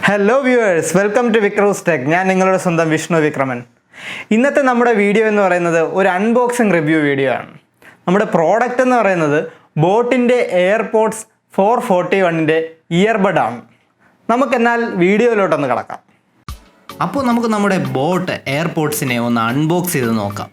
Hello viewers, welcome to Vikruz Tech. ഞാൻ നിങ്ങളുടെ സ്വന്തം വിഷ്ണു വിക്രമൻ. ഇന്നത്തെ നമ്മുടെ വീഡിയോ എന്ന് പറയുന്നത് ഒരു അൺബോക്സിംഗ് റിവ്യൂ വീഡിയോ ആണ്. നമ്മുടെ പ്രോഡക്റ്റ് എന്ന് പറയുന്നത് ബോട്ടിൻ്റെ എയർപോഡ്സ് 441ൻ്റെ ഇയർബഡ് ആണ്. നമുക്കെന്നാൽ വീഡിയോയിലോട്ടൊന്ന് കടക്കാം. അപ്പോൾ നമുക്ക് നമ്മുടെ ബോട്ട് എയർപോഡ്സിനെ ഒന്ന് അൺബോക്സ് ചെയ്ത് നോക്കാം.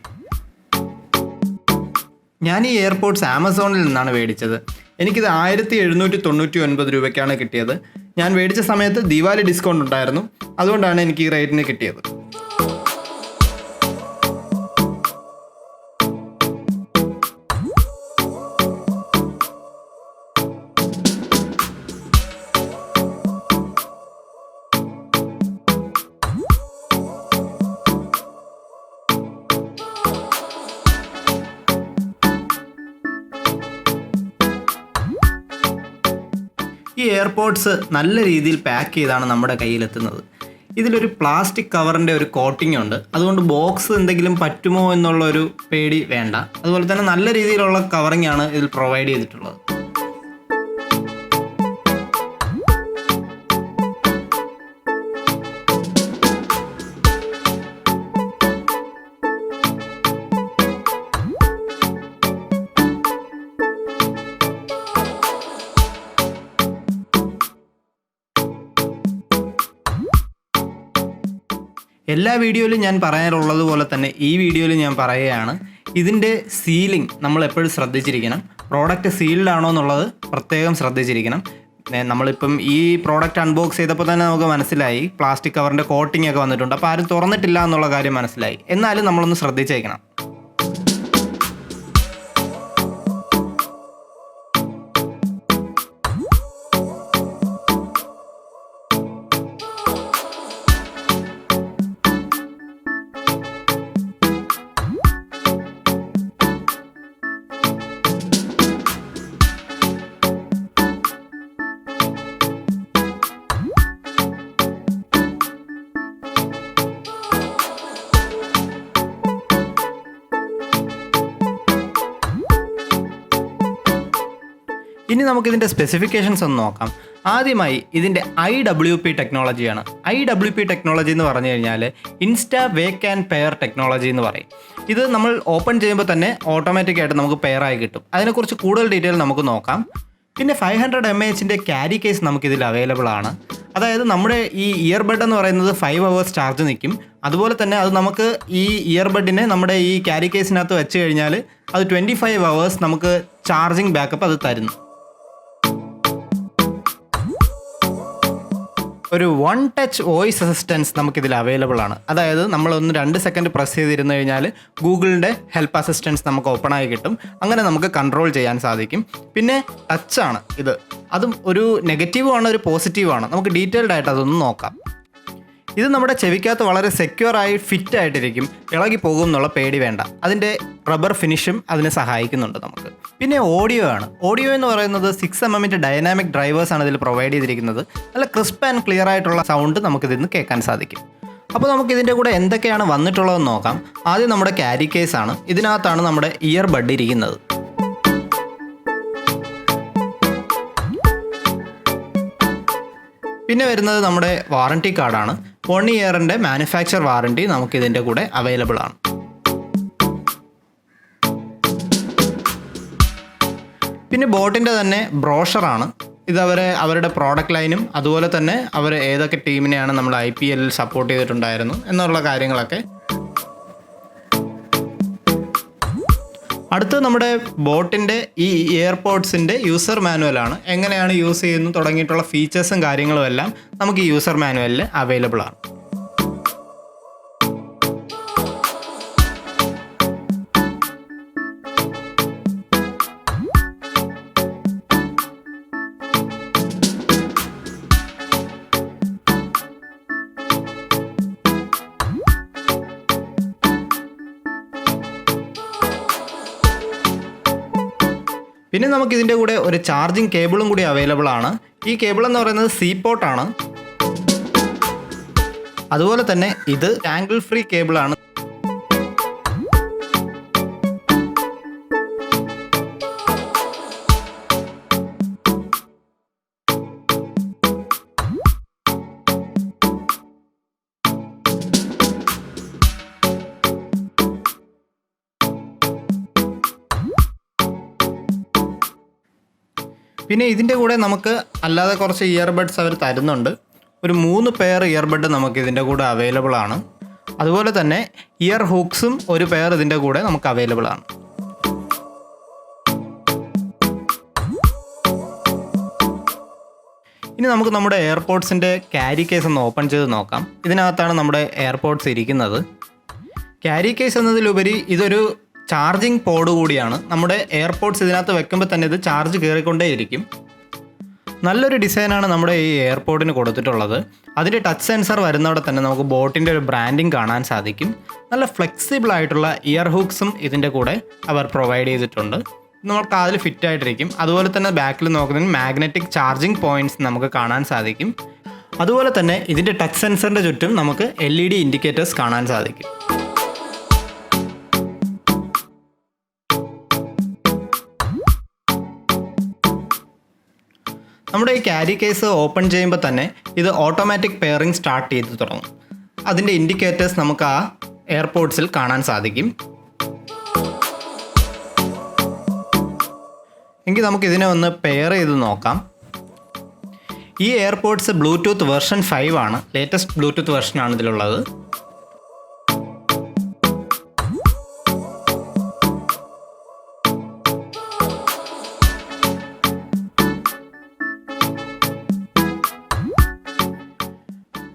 ഞാൻ ഈ എയർപോഡ്സ് ആമസോണിൽ നിന്നാണ് മേടിച്ചത്. എനിക്കിത് 1799 രൂപയ്ക്കാണ് കിട്ടിയത്. ഞാൻ മേടിച്ച സമയത്ത് ദീപാവലി ഡിസ്കൗണ്ട് ഉണ്ടായിരുന്നു, അതുകൊണ്ടാണ് എനിക്ക് ഈ റേറ്റിന് കിട്ടിയത്. ഈ എയർപോഡ്സ് നല്ല രീതിയിൽ പാക്ക് ചെയ്താണ് നമ്മുടെ കയ്യിലെത്തുന്നത്. ഇതിലൊരു പ്ലാസ്റ്റിക് കവറിൻ്റെ ഒരു കോട്ടിംഗ് ഉണ്ട്, അതുകൊണ്ട് ബോക്സ് എന്തെങ്കിലും പറ്റുമോ എന്നുള്ളൊരു പേടി വേണ്ട. അതുപോലെ തന്നെ നല്ല രീതിയിലുള്ള കവറിംഗ് ആണ് ഇതിൽ പ്രൊവൈഡ് ചെയ്തിട്ടുള്ളത്. എല്ലാ വീഡിയോയിലും ഞാൻ പറയാറുള്ളത് പോലെ തന്നെ ഈ വീഡിയോയിൽ ഞാൻ പറയുകയാണ്, ഇതിൻ്റെ സീലിംഗ് നമ്മൾ എപ്പോഴും ശ്രദ്ധിച്ചിരിക്കണം. പ്രോഡക്റ്റ് സീൽഡ് ആണോ എന്നുള്ളത് പ്രത്യേകം ശ്രദ്ധിച്ചിരിക്കണം. നമ്മളിപ്പം ഈ പ്രോഡക്റ്റ് അൺബോക്സ് ചെയ്തപ്പോൾ തന്നെ നമുക്ക് മനസ്സിലായി പ്ലാസ്റ്റിക് കവറിൻ്റെ കോട്ടിംഗ് ഒക്കെ വന്നിട്ടുണ്ട്. അപ്പോൾ ആരും തുറന്നിട്ടില്ല എന്നുള്ള കാര്യം മനസ്സിലായി. എന്നാലും നമ്മളൊന്ന് ശ്രദ്ധിച്ചേക്കണം. ഇനി നമുക്കിതിൻ്റെ സ്പെസിഫിക്കേഷൻസ് ഒന്ന് നോക്കാം. ആദ്യമായി ഇതിൻ്റെ IWP ടെക്നോളജിയാണ്. IWP ടെക്നോളജി എന്ന് പറഞ്ഞു കഴിഞ്ഞാൽ insta wake and pair technology എന്ന് പറയും. ഇത് നമ്മൾ ഓപ്പൺ ചെയ്യുമ്പോൾ തന്നെ ഓട്ടോമാറ്റിക്കായിട്ട് നമുക്ക് പെയറായി കിട്ടും. അതിനെക്കുറിച്ച് കൂടുതൽ ഡീറ്റെയിൽ നമുക്ക് നോക്കാം. പിന്നെ 500 mAh ക്യാരി കേസ് നമുക്കിതിൽ അവൈലബിൾ ആണ്. അതായത് നമ്മുടെ ഈ ഇയർബഡ് എന്ന് പറയുന്നത് 5 hours ചാർജ് നിൽക്കും. അതുപോലെ തന്നെ അത് നമുക്ക് ഈ ഇയർബഡിനെ നമ്മുടെ ഈ ക്യാരി കേസിനകത്ത് വെച്ച് കഴിഞ്ഞാൽ അത് 25 hours നമുക്ക് ചാർജിങ് ബാക്കപ്പ് അത് തരുന്നു. ഒരു 1 ടച്ച് വോയിസ് അസിസ്റ്റൻസ് നമുക്കിതിൽ അവൈലബിൾ ആണ്. അതായത് നമ്മളൊന്ന് 2 സെക്കൻഡ് പ്രസ് ചെയ്തിരുന്നു കഴിഞ്ഞാൽ ഗൂഗിളിൻ്റെ ഹെൽപ്പ് അസിസ്റ്റൻസ് നമുക്ക് ഓപ്പണായി കിട്ടും. അങ്ങനെ നമുക്ക് കൺട്രോൾ ചെയ്യാൻ സാധിക്കും. പിന്നെ ടച്ചാണ് ഇത്. അതും ഒരു നെഗറ്റീവുമാണ്, ഒരു പോസിറ്റീവാണ്. നമുക്ക് ഡീറ്റെയിൽഡ് ആയിട്ട് അതൊന്ന് നോക്കാം. ഇത് നമ്മുടെ ചെവിക്കകത്ത് വളരെ സെക്യൂറായി ഫിറ്റ് ആയിട്ടിരിക്കും. ഇളകി പോകും എന്നുള്ള പേടി വേണ്ട. അതിൻ്റെ റബ്ബർ ഫിനിഷും അതിനെ സഹായിക്കുന്നുണ്ട് നമുക്ക്. പിന്നെ ഓഡിയോ ആണ്. ഓഡിയോ എന്ന് പറയുന്നത് 6mm ഡൈനാമിക് ഡ്രൈവേഴ്സാണ് ഇതിൽ പ്രൊവൈഡ് ചെയ്തിരിക്കുന്നത്. നല്ല ക്രിസ്പ് ആൻഡ് ക്ലിയർ ആയിട്ടുള്ള സൗണ്ട് നമുക്കിതിൽ നിന്ന് കേൾക്കാൻ സാധിക്കും. അപ്പോൾ നമുക്കിതിൻ്റെ കൂടെ എന്തൊക്കെയാണ് വന്നിട്ടുള്ളതെന്ന് നോക്കാം. ആദ്യം നമ്മുടെ ക്യാരി കേസാണ്. ഇതിനകത്താണ് നമ്മുടെ ഇയർബഡ് ഇരിക്കുന്നത്. പിന്നെ വരുന്നത് നമ്മുടെ വാറണ്ടി കാർഡാണ്. 1 ഇയറിൻ്റെ മാനുഫാക്ചർ വാറണ്ടി നമുക്കിതിൻ്റെ കൂടെ അവൈലബിൾ ആണ്. പിന്നെ ബോട്ടിൻ്റെ തന്നെ ബ്രോഷറാണ്. ഇത് അവരുടെ പ്രോഡക്റ്റ് ലൈനും അതുപോലെ തന്നെ അവർ ഏതൊക്കെ ടീമിനെയാണ് നമ്മൾ IPL സപ്പോർട്ട് ചെയ്തിട്ടുണ്ടായിരുന്നു എന്നുള്ള കാര്യങ്ങളൊക്കെ. അടുത്ത് നമ്മുടെ ബോട്ടിൻ്റെ ഈ എയർപോഡ്സിൻ്റെ യൂസർ മാനുവലാണ്. എങ്ങനെയാണ് യൂസ് ചെയ്യുന്നത് തുടങ്ങിയിട്ടുള്ള ഫീച്ചേഴ്സും കാര്യങ്ങളും എല്ലാം നമുക്ക് ഈ യൂസർ മാനുവലിൽ അവൈലബിൾ ആണ്. പിന്നെ നമുക്കിതിൻ്റെ കൂടെ ഒരു ചാർജിങ് കേബിളും കൂടി അവൈലബിൾ ആണ്. ഈ കേബിൾ എന്ന് പറയുന്നത് C-പോർട്ടാണ്. അതുപോലെ തന്നെ ഇത് ആംഗിൾ ഫ്രീ കേബിളാണ്. പിന്നെ ഇതിൻ്റെ കൂടെ നമുക്ക് അല്ലാതെ കുറച്ച് ഇയർബഡ്സ് അവർ തരുന്നുണ്ട്. ഒരു 3 പെയർ ഇയർബഡ് നമുക്ക് ഇതിൻ്റെ കൂടെ അവൈലബിൾ ആണ്. അതുപോലെ തന്നെ ഇയർ ഹൂക്സും ഒരു പെയർ ഇതിൻ്റെ കൂടെ നമുക്ക് അവൈലബിൾ ആണ്. ഇനി നമുക്ക് നമ്മുടെ എയർപോഡ്സിൻ്റെ ക്യാരി കേസ് ഒന്ന് ഓപ്പൺ ചെയ്ത് നോക്കാം. ഇതിനകത്താണ് നമ്മുടെ എയർപോഡ്സ് ഇരിക്കുന്നത്. ക്യാരി കേസ് എന്നതിലുപരി ഇതൊരു ചാർജിങ് പോഡ് കൂടിയാണ്. നമ്മുടെ എയർപോഡ്സ് ഇതിനകത്ത് വെക്കുമ്പോൾ തന്നെ ഇത് ചാർജ് കയറിക്കൊണ്ടേയിരിക്കും. നല്ലൊരു ഡിസൈനാണ് നമ്മുടെ ഈ എയർപോഡിന് കൊടുത്തിട്ടുള്ളത്. അതിൻ്റെ ടച്ച് സെൻസർ വരുന്നവിടെ തന്നെ നമുക്ക് ബോട്ടിൻ്റെ ഒരു ബ്രാൻഡിങ് കാണാൻ സാധിക്കും. നല്ല ഫ്ലെക്സിബിൾ ആയിട്ടുള്ള ഇയർ ഹൂക്സും ഇതിൻ്റെ കൂടെ അവർ പ്രൊവൈഡ് ചെയ്തിട്ടുണ്ട്. നമുക്ക് അതിൽ ഫിറ്റ് ആയിട്ടിരിക്കും. അതുപോലെ തന്നെ ബാക്കിൽ നോക്കുന്നതിന് മാഗ്നറ്റിക് ചാർജിങ് പോയിൻറ്റ്സ് നമുക്ക് കാണാൻ സാധിക്കും. അതുപോലെ തന്നെ ഇതിൻ്റെ ടച്ച് സെൻസറിൻ്റെ ചുറ്റും നമുക്ക് LED ഇൻഡിക്കേറ്റേഴ്സ് കാണാൻ സാധിക്കും. നമ്മുടെ ഈ ക്യാരി കേസ് ഓപ്പൺ ചെയ്യുമ്പോൾ തന്നെ ഇത് ഓട്ടോമാറ്റിക് പെയറിംഗ് സ്റ്റാർട്ട് ചെയ്ത് തുടങ്ങും. അതിൻ്റെ ഇൻഡിക്കേറ്റേഴ്സ് നമുക്ക് ആ എയർപോഡ്സിൽ കാണാൻ സാധിക്കും. എങ്കിൽ നമുക്ക് ഇതിനെ ഒന്ന് പെയർ ചെയ്ത് നോക്കാം. ഈ എയർപോഡ്സ് ബ്ലൂടൂത്ത് വെർഷൻ 5 ആണ്. ലേറ്റസ്റ്റ് ബ്ലൂടൂത്ത് വെർഷനാണ് ഇതിലുള്ളത്.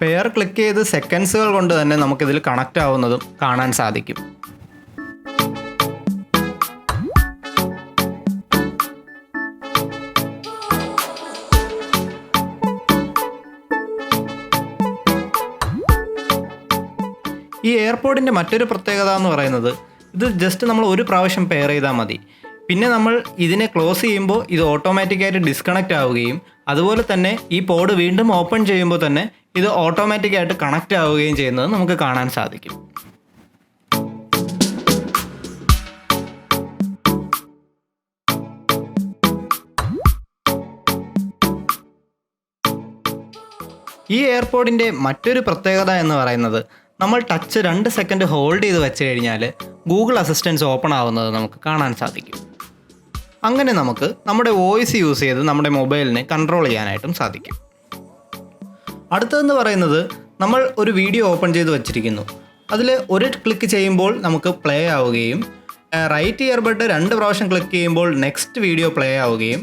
പെയർ ക്ലിക്ക് ചെയ്ത് സെക്കൻഡ്സുകൾ കൊണ്ട് തന്നെ നമുക്കിതിൽ കണക്റ്റ് ആവുന്നതും കാണാൻ സാധിക്കും. ഈ എയർപോഡിൻ്റെ മറ്റൊരു പ്രത്യേകത എന്ന് പറയുന്നത് ഇത് ജസ്റ്റ് നമ്മൾ ഒരു പ്രാവശ്യം പെയർ ചെയ്താൽ മതി. പിന്നെ നമ്മൾ ഇതിനെ ക്ലോസ് ചെയ്യുമ്പോൾ ഇത് ഓട്ടോമാറ്റിക്കായിട്ട് ഡിസ്കണക്റ്റ് ആവുകയും അതുപോലെ തന്നെ ഈ പോഡ് വീണ്ടും ഓപ്പൺ ചെയ്യുമ്പോൾ തന്നെ ഇത് ഓട്ടോമാറ്റിക്കായിട്ട് കണക്റ്റ് ആവുകയും ചെയ്യുന്നത് നമുക്ക് കാണാൻ സാധിക്കും. ഈ എയർപോഡിൻ്റെ മറ്റൊരു പ്രത്യേകത എന്ന് പറയുന്നത് നമ്മൾ ടച്ച് 2 സെക്കൻഡ് ഹോൾഡ് ചെയ്ത് വെച്ച് കഴിഞ്ഞാൽ ഗൂഗിൾ അസിസ്റ്റൻസ് ഓപ്പൺ ആവുന്നത് നമുക്ക് കാണാൻ സാധിക്കും. അങ്ങനെ നമുക്ക് നമ്മുടെ വോയിസ് യൂസ് ചെയ്ത് നമ്മുടെ മൊബൈലിനെ കൺട്രോൾ ചെയ്യാനായിട്ടും സാധിക്കും. അടുത്തതെന്ന് പറയുന്നത് നമ്മൾ ഒരു വീഡിയോ ഓപ്പൺ ചെയ്ത് വെച്ചിരിക്കുന്നു. അതിൽ ഒരു ക്ലിക്ക് ചെയ്യുമ്പോൾ നമുക്ക് പ്ലേ ആവുകയും റൈറ്റ് ഇയർബഡ് 2 പ്രാവശ്യം ക്ലിക്ക് ചെയ്യുമ്പോൾ നെക്സ്റ്റ് വീഡിയോ പ്ലേ ആവുകയും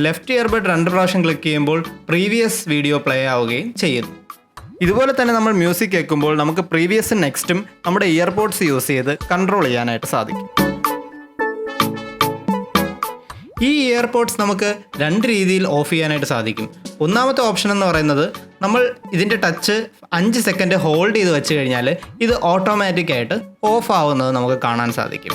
ലെഫ്റ്റ് ഇയർബഡ് 2 പ്രാവശ്യം ക്ലിക്ക് ചെയ്യുമ്പോൾ പ്രീവിയസ് വീഡിയോ പ്ലേ ആവുകയും ചെയ്യുന്നു. ഇതുപോലെ തന്നെ നമ്മൾ മ്യൂസിക് കേൾക്കുമ്പോൾ നമുക്ക് പ്രീവിയസും നെക്സ്റ്റും നമ്മുടെ ഇയർപോഡ്സ് യൂസ് ചെയ്ത് കൺട്രോൾ ചെയ്യാനായിട്ട് സാധിക്കും. ഈ ഇയർപോഡ്സ് നമുക്ക് 2 രീതിയിൽ ഓഫ് ചെയ്യാനായിട്ട് സാധിക്കും. ഒന്നാമത്തെ ഓപ്ഷൻ എന്ന് പറയുന്നത് നമ്മൾ ഇതിൻ്റെ ടച്ച് 5 സെക്കൻഡ് ഹോൾഡ് ചെയ്ത് വെച്ച് കഴിഞ്ഞാൽ ഇത് ഓട്ടോമാറ്റിക്കായിട്ട് ഓഫ് ആവുന്നത് നമുക്ക് കാണാൻ സാധിക്കും.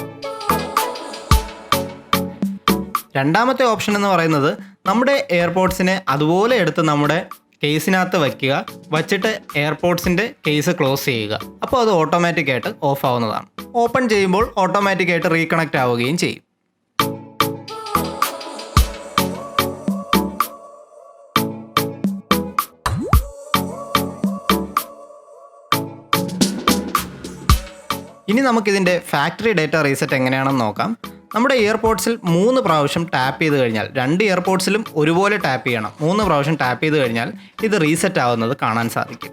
രണ്ടാമത്തെ ഓപ്ഷൻ എന്ന് പറയുന്നത് നമ്മുടെ എയർപോഡ്സിനെ അതുപോലെ എടുത്ത് നമ്മുടെ കേസിനകത്ത് വയ്ക്കുക, വച്ചിട്ട് എയർപോഡ്സിൻ്റെ കേസ് ക്ലോസ് ചെയ്യുക. അപ്പോൾ അത് ഓട്ടോമാറ്റിക്കായിട്ട് ഓഫ് ആവുന്നതാണ്. ഓപ്പൺ ചെയ്യുമ്പോൾ ഓട്ടോമാറ്റിക്കായിട്ട് റീകണക്റ്റ് ആവുകയും ചെയ്യും. ഇനി നമുക്കിതിൻ്റെ ഫാക്ടറി ഡേറ്റ റീസെറ്റ് എങ്ങനെയാണെന്ന് നോക്കാം. നമ്മുടെ ഇയർപോഡ്സിൽ 3 പ്രാവശ്യം ടാപ്പ് ചെയ്ത് കഴിഞ്ഞാൽ 2 ഇയർപോഡ്സിലും ഒരുപോലെ ടാപ്പ് ചെയ്യണം. 3 പ്രാവശ്യം ടാപ്പ് ചെയ്ത് കഴിഞ്ഞാൽ ഇത് റീസെറ്റ് ആവുന്നത് കാണാൻ സാധിക്കും.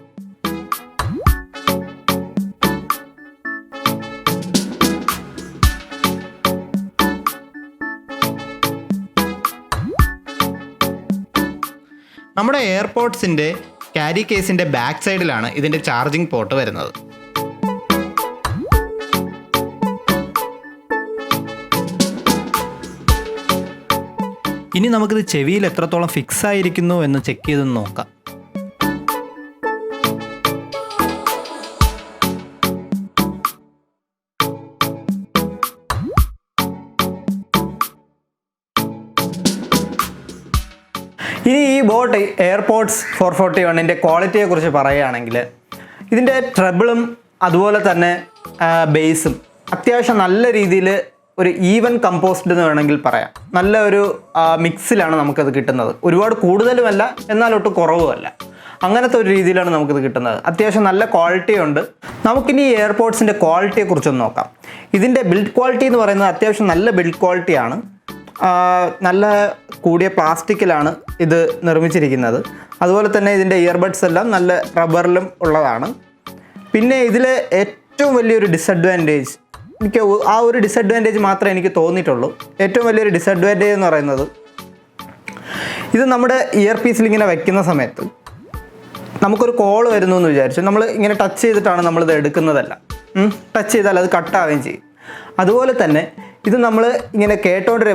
നമ്മുടെ എയർപോഡ്സിൻ്റെ ക്യാരി കേസിൻ്റെ ബാക്ക് സൈഡിലാണ് ഇതിൻ്റെ ചാർജിങ് പോർട്ട് വരുന്നത്. ഇനി നമുക്കിത് ചെവിയിൽ എത്രത്തോളം ഫിക്സ് ആയിരിക്കുന്നു എന്ന് ചെക്ക് ചെയ്ത് നോക്കാം. ഇനി ഈ ബോട്ട് എയർപോഡ്സ് 441ൻ്റെ ക്വാളിറ്റിയെക്കുറിച്ച് പറയുകയാണെങ്കിൽ ഇതിൻ്റെ ട്രെബിളും അതുപോലെ തന്നെ ബേസും അത്യാവശ്യം നല്ല രീതിയിൽ ഒരു ഈവൻ കമ്പോസ്ഡ് എന്ന് വേണമെങ്കിൽ പറയാം. നല്ല ഒരു മിക്സിലാണ് നമുക്കത് കിട്ടുന്നത്. ഒരുപാട് കൂടുതലുമല്ല, എന്നാൽ ഒട്ടും കുറവുമല്ല. അങ്ങനത്തെ ഒരു രീതിയിലാണ് നമുക്കിത് കിട്ടുന്നത്. അത്യാവശ്യം നല്ല ക്വാളിറ്റി ഉണ്ട്. നമുക്കിനി ഈ എയർപോഡ്സിൻ്റെ ക്വാളിറ്റിയെക്കുറിച്ചൊന്ന് നോക്കാം. ഇതിൻ്റെ ബിൽഡ് ക്വാളിറ്റി എന്ന് പറയുന്നത് അത്യാവശ്യം നല്ല ബിൽഡ് ക്വാളിറ്റിയാണ്. നല്ല കൂടിയ പ്ലാസ്റ്റിക്കിലാണ് ഇത് നിർമ്മിച്ചിരിക്കുന്നത്. അതുപോലെ തന്നെ ഇതിൻ്റെ ഇയർബഡ്സ് എല്ലാം നല്ല റബ്ബറിലും ഉള്ളതാണ്. പിന്നെ ഇതിൽ ഏറ്റവും വലിയൊരു ഡിസഡ്വാൻറ്റേജ്, എനിക്ക് ആ ഒരു ഡിസഡ്വാൻറ്റേജ് മാത്രമേ എനിക്ക് തോന്നിയിട്ടുള്ളൂ. ഏറ്റവും വലിയൊരു ഡിസഡ്വാൻറ്റേജ് എന്ന് പറയുന്നത്, ഇത് നമ്മുടെ ഇയർ പീസിൽ ഇങ്ങനെ വയ്ക്കുന്ന സമയത്ത് നമുക്കൊരു കോൾ വരുന്നു എന്ന് വിചാരിച്ചു, നമ്മൾ ഇങ്ങനെ ടച്ച് ചെയ്തിട്ടാണ് നമ്മളിത് എടുക്കുന്നതല്ല. ടച്ച് ചെയ്താൽ അത് കട്ടാവുകയും ചെയ്യും. അതുപോലെ തന്നെ ഇത് നമ്മൾ ഇങ്ങനെ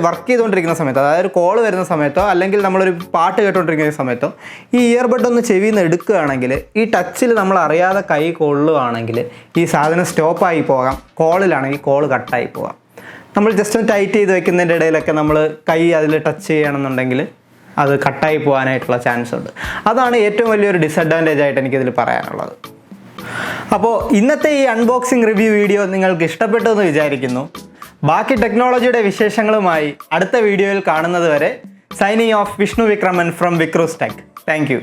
വർക്ക് ചെയ്തുകൊണ്ടിരിക്കുന്ന സമയത്തോ, അതായത് കോൾ വരുന്ന സമയത്തോ അല്ലെങ്കിൽ നമ്മളൊരു പാട്ട് കേട്ടുകൊണ്ടിരിക്കുന്ന സമയത്തോ ഈ ഇയർബഡ് ഒന്ന് ചെവിയിൽ നിന്ന് എടുക്കുകയാണെങ്കിൽ, ഈ ടച്ചിൽ നമ്മൾ അറിയാതെ കൈ കൊള്ളുകയാണെങ്കിൽ ഈ സാധനം സ്റ്റോപ്പായി പോകാം. കോളിലാണെങ്കിൽ കോൾ കട്ടായി പോകാം. നമ്മൾ ജസ്റ്റ് ഒന്ന് ടൈറ്റ് ചെയ്ത് വെക്കുന്നതിൻ്റെ ഇടയിലൊക്കെ നമ്മൾ കൈ അതിൽ ടച്ച് ചെയ്യണമെന്നുണ്ടെങ്കിൽ അത് കട്ടായി പോകാനായിട്ടുള്ള ചാൻസ് ഉണ്ട്. അതാണ് ഏറ്റവും വലിയൊരു ഡിസഡ്വാൻറ്റേജ് ആയിട്ട് എനിക്കിതിൽ പറയാനുള്ളത്. അപ്പോൾ ഇന്നത്തെ ഈ അൺബോക്സിംഗ് റിവ്യൂ വീഡിയോ നിങ്ങൾക്ക് ഇഷ്ടപ്പെട്ടു എന്ന് വിചാരിക്കുന്നു. ബാക്കി ടെക്നോളജിയുടെ വിശേഷങ്ങളുമായി അടുത്ത വീഡിയോയിൽ കാണുന്നത് വരെ signing off Vishnu Vikraman from Vikroos tech. Thank U.